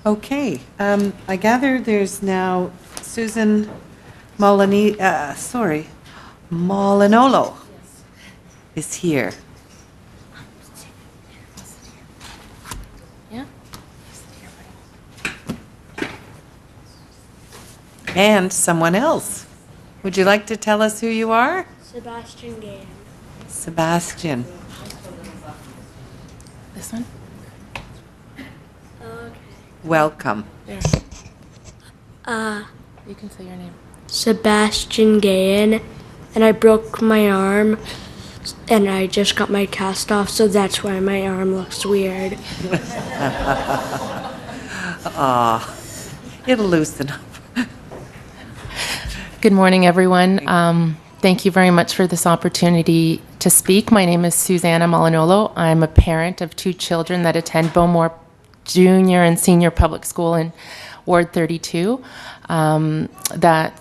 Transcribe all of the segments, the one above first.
Okay, I gather there's now Susan Molinolo is here. Yeah. And someone else. Would you like to tell us who you are? Sebastian Gahan. Sebastian. This one? Okay. Welcome. There. You can say your name. Sebastian Gahan, and I broke my arm, and I just got my cast off, so that's why my arm looks weird. It'll loosen up. Good morning, everyone. Thank you very much for this opportunity to speak. My name is Susana Molinolo. I'm a parent of 2 children that attend Bowmore Junior and Senior Public School in Ward 32. That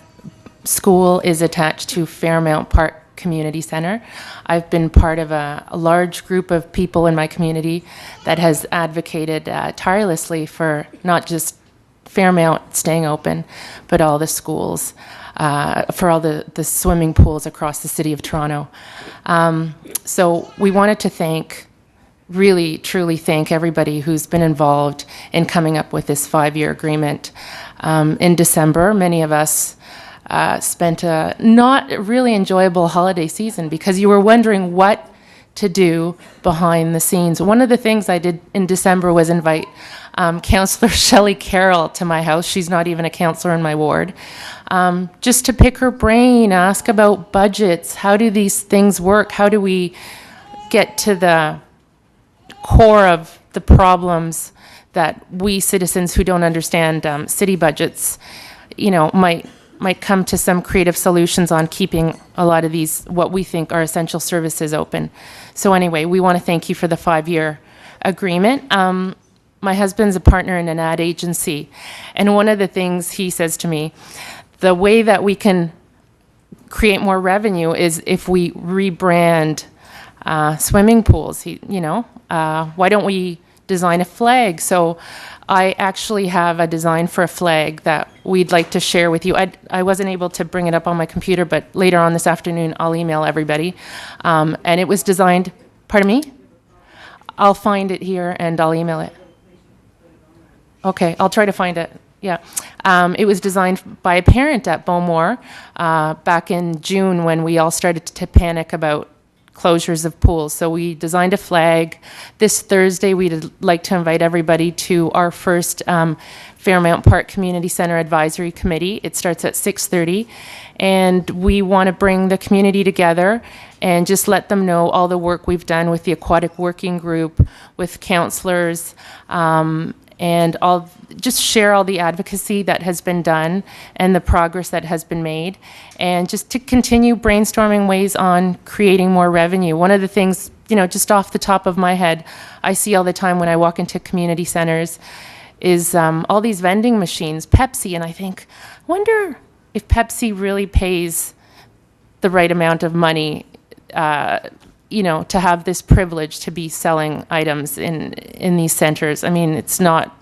school is attached to Fairmount Park Community Centre. I've been part of a large group of people in my community that has advocated tirelessly for not just Fairmount staying open, but all the schools, for all the swimming pools across the city of Toronto. So we wanted to really, truly thank everybody who's been involved in coming up with this 5-year agreement. In December, many of us spent a not really enjoyable holiday season because you were wondering what to do behind the scenes. One of the things I did in December was invite Councillor Shelley Carroll to my house. She's not even a councillor in my ward. Just to pick her brain, ask about budgets. How do these things work? How do we get to the core of the problems that we citizens who don't understand city budgets, might come to some creative solutions on keeping a lot of these, what we think are essential services, open. So anyway, we want to thank you for the 5-year agreement. My husband's a partner in an ad agency, and one of the things he says to me, the way that we can create more revenue is if we rebrand swimming pools. Why don't we design a flag? So I actually have a design for a flag that we'd like to share with you. I wasn't able to bring it up on my computer, but later on this afternoon, I'll email everybody. And it was designed, pardon me? I'll find it here and I'll email it. Okay, I'll try to find it. Yeah. It was designed by a parent at Bowmore back in June when we all started to panic about closures of pools. So we designed a flag. This Thursday, we'd like to invite everybody to our first Fairmount Park Community Centre Advisory Committee. It starts at 6:30, and we want to bring the community together and just let them know all the work we've done with the aquatic working group, with councillors, and just share all the advocacy that has been done and the progress that has been made, and just to continue brainstorming ways on creating more revenue. One of the things, just off the top of my head, I see all the time when I walk into community centers is all these vending machines, Pepsi, and I think, wonder if Pepsi really pays the right amount of money to have this privilege to be selling items in these centers. I mean, it's not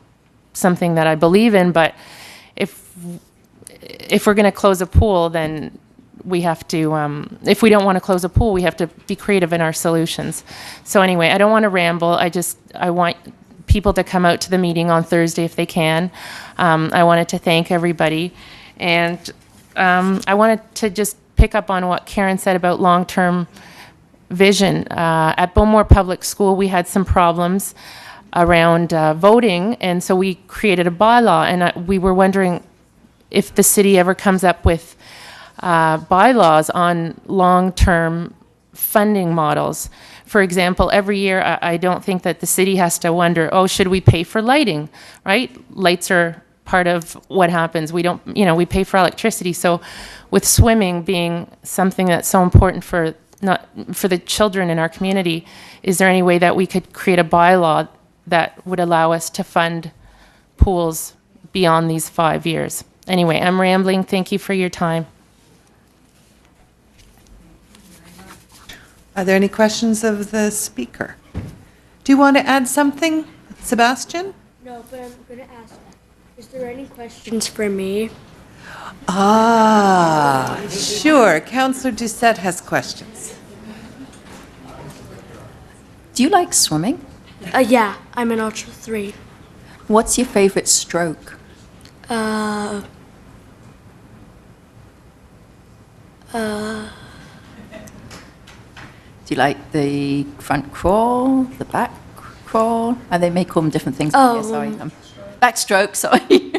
something that I believe in, but if we're going to close a pool, then we have to, if we don't want to close a pool, we have to be creative in our solutions. So anyway, I don't want to ramble. I want people to come out to the meeting on Thursday if they can. I wanted to thank everybody. And I wanted to just pick up on what Karen said about long-term vision. At Bowmore Public School, we had some problems around voting, and so we created a bylaw, and we were wondering if the city ever comes up with bylaws on long-term funding models. For example, every year, I don't think that the city has to wonder, should we pay for lighting, right? Lights are part of what happens. We don't, we pay for electricity. So with swimming being something that's so important for the children in our community, is there any way that we could create a bylaw that would allow us to fund pools beyond these 5 years? Anyway, I'm rambling. Thank you for your time. Are there any questions of the speaker? Do you want to add something, Sebastian? No, but I'm going to ask Is there any questions for me? Ah, sure. Counselor Doucette has questions. Do you like swimming? Yeah, I'm an Ultra 3. What's your favorite stroke? Do you like the front crawl, the back crawl? And they may call them different things. Oh. Sorry. Backstroke, sorry.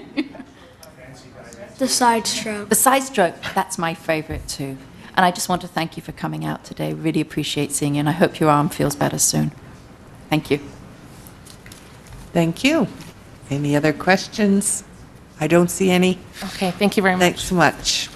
The side stroke. The side stroke, that's my favorite too. And I just want to thank you for coming out today. Really appreciate seeing you, and I hope your arm feels better soon. Thank you. Thank you. Any other questions? I don't see any. Okay, thank you very much. Thanks so much.